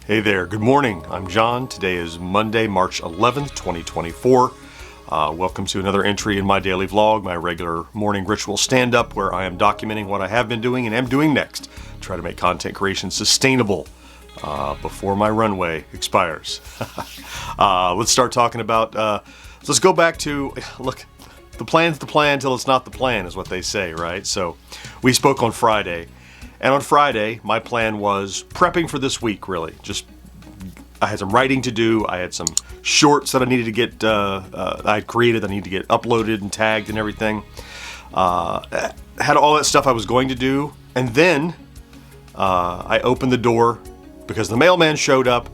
Hey there, good morning. I'm John. Today is Monday, March 11th, 2024. Welcome to another entry in my daily vlog, my regular morning ritual stand-up where I am documenting what I have been doing and am doing next. Try to make content creation sustainable before my runway expires. Let's start talking about, let's go back to, look, the plan's the plan till it's not the plan is what they say, right? So we spoke on Friday. And on Friday, my plan was prepping for this week, really. I had some writing to do. I had some shorts that I needed to get, I had created that I needed to get uploaded and tagged and everything. Had all that stuff I was going to do. And then I opened the door because the mailman showed up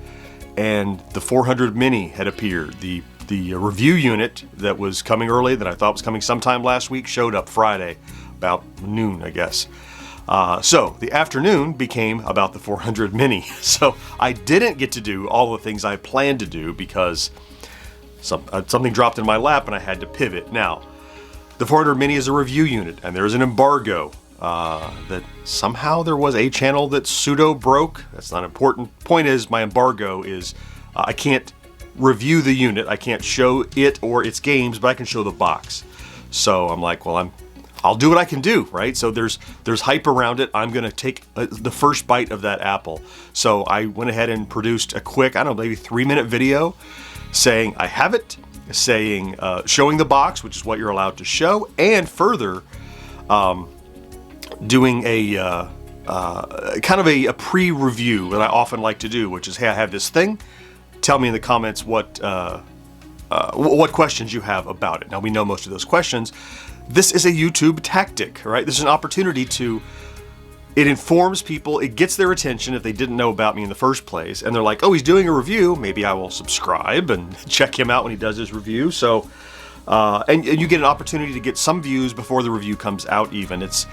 and the 400 Mini had appeared. The review unit that was coming early, that I thought was coming sometime last week, showed up Friday, about noon, I guess. So the afternoon became about the 400 Mini. So I didn't get to do all the things I planned to do because something dropped in my lap and I had to pivot. Now, the 400 Mini is a review unit and there is an embargo that somehow there was a channel that pseudo broke. That's not important. Point is, my embargo is I can't review the unit. I can't show it or its games, but I can show the box. So I'm like, well, I'll do what I can do, right? So there's hype around it. I'm gonna take the first bite of that apple. So I went ahead and produced a quick, I don't know, maybe 3-minute video saying I have it, saying showing the box, which is what you're allowed to show, and further doing a kind of a pre-review that I often like to do, which is, hey, I have this thing. Tell me in the comments what questions you have about it. Now we know most of those questions. This is a YouTube tactic, right? This is an opportunity it informs people, it gets their attention if they didn't know about me in the first place, and they're like, oh, he's doing a review, maybe I will subscribe and check him out when he does his review. So, and you get an opportunity to get some views before the review comes out even. It's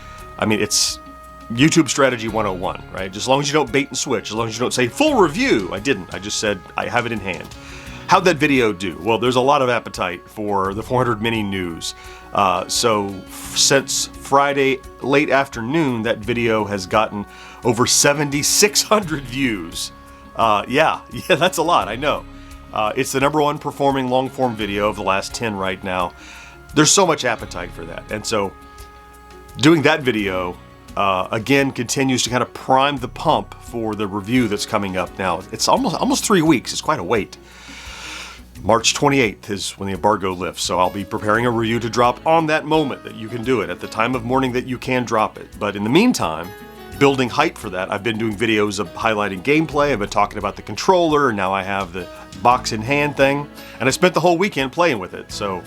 YouTube strategy 101, right? Just as long as you don't bait and switch, as long as you don't say full review. I didn't, I just said I have it in hand. How'd that video do? Well, there's a lot of appetite for the 400 Mini news. So since Friday late afternoon, that video has gotten over 7,600 views. Yeah, that's a lot, I know. It's the #1 performing long form video of the last 10 right now. There's so much appetite for that. And so doing that video, again, continues to kind of prime the pump for the review that's coming up now. It's almost 3 weeks. It's quite a wait. March 28th is when the embargo lifts, so I'll be preparing a review to drop on that moment that you can do it, at the time of morning that you can drop it. But in the meantime, building hype for that, I've been doing videos of highlighting gameplay, I've been talking about the controller, and now I have the box in hand thing, and I spent the whole weekend playing with it. So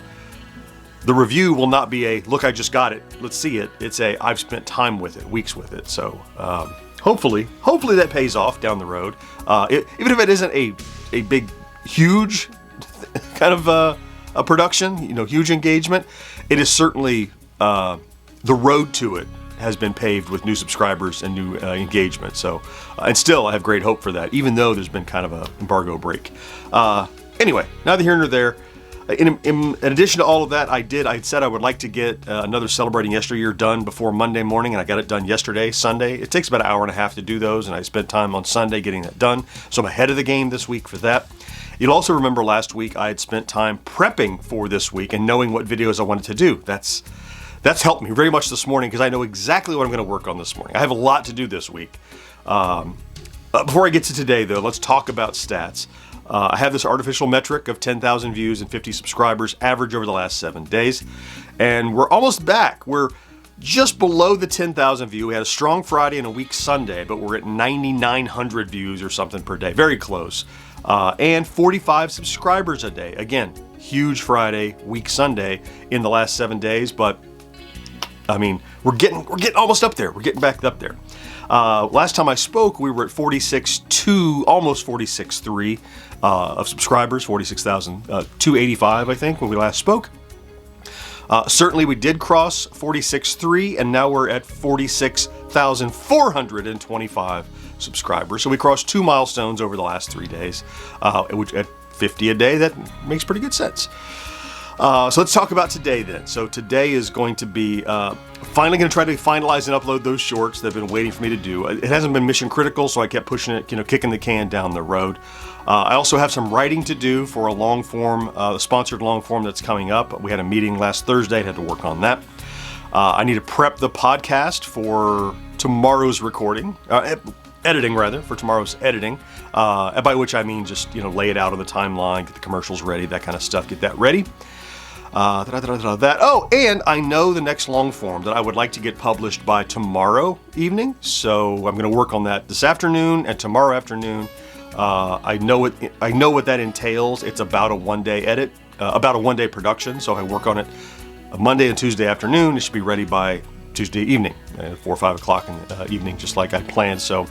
the review will not be a, look, I just got it, let's see it. It's a, I've spent time with it, weeks with it. So hopefully that pays off down the road. Even if it isn't a big, huge kind of a production, huge engagement, it is certainly the road to it has been paved with new subscribers and new engagement. So, and still I have great hope for that, even though there's been kind of an embargo break. Anyway, neither here nor there. In addition to all of that, I had said I would like to get another Celebrating Yesteryear done before Monday morning, and I got it done yesterday, Sunday. It takes about an hour and a half to do those, and I spent time on Sunday getting that done. So I'm ahead of the game this week for that. You'll also remember last week I had spent time prepping for this week and knowing what videos I wanted to do. That's helped me very much this morning because I know exactly what I'm going to work on this morning. I have a lot to do this week. Before I get to today, though, let's talk about stats. I have this artificial metric of 10,000 views and 50 subscribers average over the last 7 days, and we're almost back. We're just below the 10,000 view. We had a strong Friday and a weak Sunday, but we're at 9,900 views or something per day. Very close. And 45 subscribers a day. Again, huge Friday, weak Sunday in the last 7 days, but I mean, we're getting almost up there. We're getting back up there. Last time I spoke, we were at 46.2, almost 46.3 of subscribers, 46,285, I think, when we last spoke. Certainly we did cross 46.3, and now we're at 46,425 subscribers. So we crossed 2 milestones over the last 3 days, which at 50 a day, that makes pretty good sense. So let's talk about today then. So today is going to be finally going to try to finalize and upload those shorts that have been waiting for me to do. It hasn't been mission critical, so I kept pushing it, kicking the can down the road. I also have some writing to do for a long form, the sponsored long form that's coming up. We had a meeting last Thursday, I had to work on that. I need to prep the podcast for tomorrow's recording, editing rather, for tomorrow's editing, by which I mean just, lay it out on the timeline, get the commercials ready, that kind of stuff, get that ready. Oh, and I know the next long form that I would like to get published by tomorrow evening, so I'm going to work on that this afternoon and tomorrow afternoon. I know what that entails. It's about a one-day edit, about a one-day production, so I work on it Monday and Tuesday afternoon. It should be ready by Tuesday evening, 4 or 5 o'clock in the evening, just like I planned. So,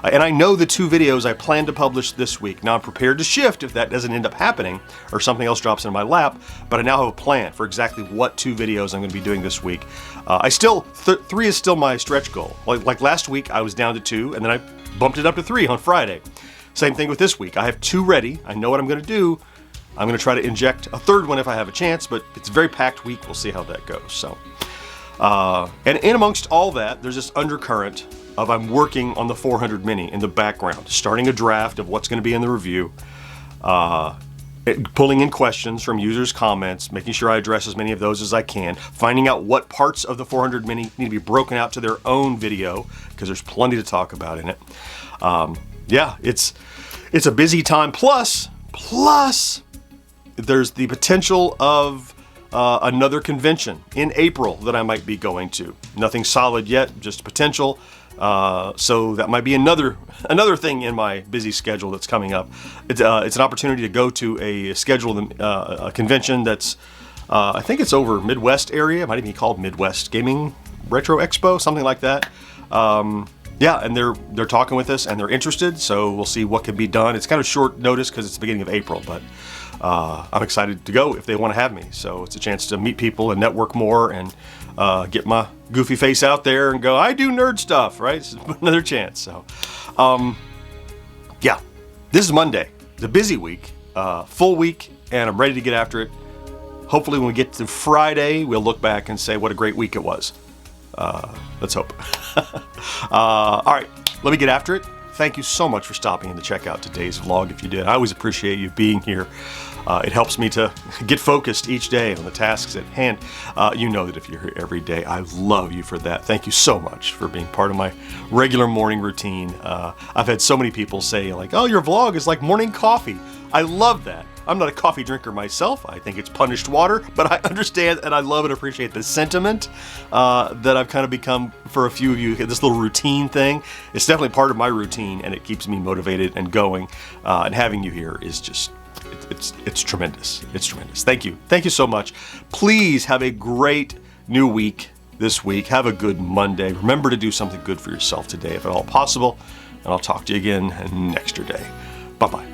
and I know the 2 videos I plan to publish this week. Now I'm prepared to shift if that doesn't end up happening or something else drops in my lap, but I now have a plan for exactly what 2 videos I'm going to be doing this week. 3 is still my stretch goal. Like last week, I was down to 2, and then I bumped it up to 3 on Friday. Same thing with this week. I have 2 ready. I know what I'm going to do. I'm going to try to inject a 3rd one if I have a chance, but it's a very packed week. We'll see how that goes. So, and in amongst all that, there's this undercurrent of I'm working on the 400 Mini in the background, starting a draft of what's going to be in the review, pulling in questions from users' comments, making sure I address as many of those as I can, finding out what parts of the 400 Mini need to be broken out to their own video, because there's plenty to talk about in it. Yeah, it's a busy time. Plus, there's the potential of another convention in April that I might be going to. Nothing solid yet, just potential. So that might be another thing in my busy schedule that's coming up. It's an opportunity to go to a convention that's I think it's over Midwest area. It might even be called Midwest Gaming Retro Expo, something like that. Yeah, and they're talking with us and they're interested, so we'll see what can be done. It's kind of short notice because it's the beginning of April, but I'm excited to go if they want to have me. So it's a chance to meet people and network more and get my goofy face out there and go, I do nerd stuff, right? It's another chance. So, yeah, this is Monday. It's a busy week, full week, and I'm ready to get after it. Hopefully when we get to Friday, we'll look back and say what a great week it was. Let's hope. All right, let me get after it. Thank you so much for stopping in to check out today's vlog if you did. I always appreciate you being here. It helps me to get focused each day on the tasks at hand. You know that if you're here every day, I love you for that. Thank you so much for being part of my regular morning routine. I've had so many people say like, oh, your vlog is like morning coffee. I love that. I'm not a coffee drinker myself. I think it's punished water, but I understand and I love and appreciate the sentiment that I've kind of become for a few of you. This little routine thing, it's definitely part of my routine and it keeps me motivated and going. And having you here is just, it's tremendous. It's tremendous. Thank you. Thank you so much. Please have a great new week this week. Have a good Monday. Remember to do something good for yourself today if at all possible. And I'll talk to you again next day. Bye-bye.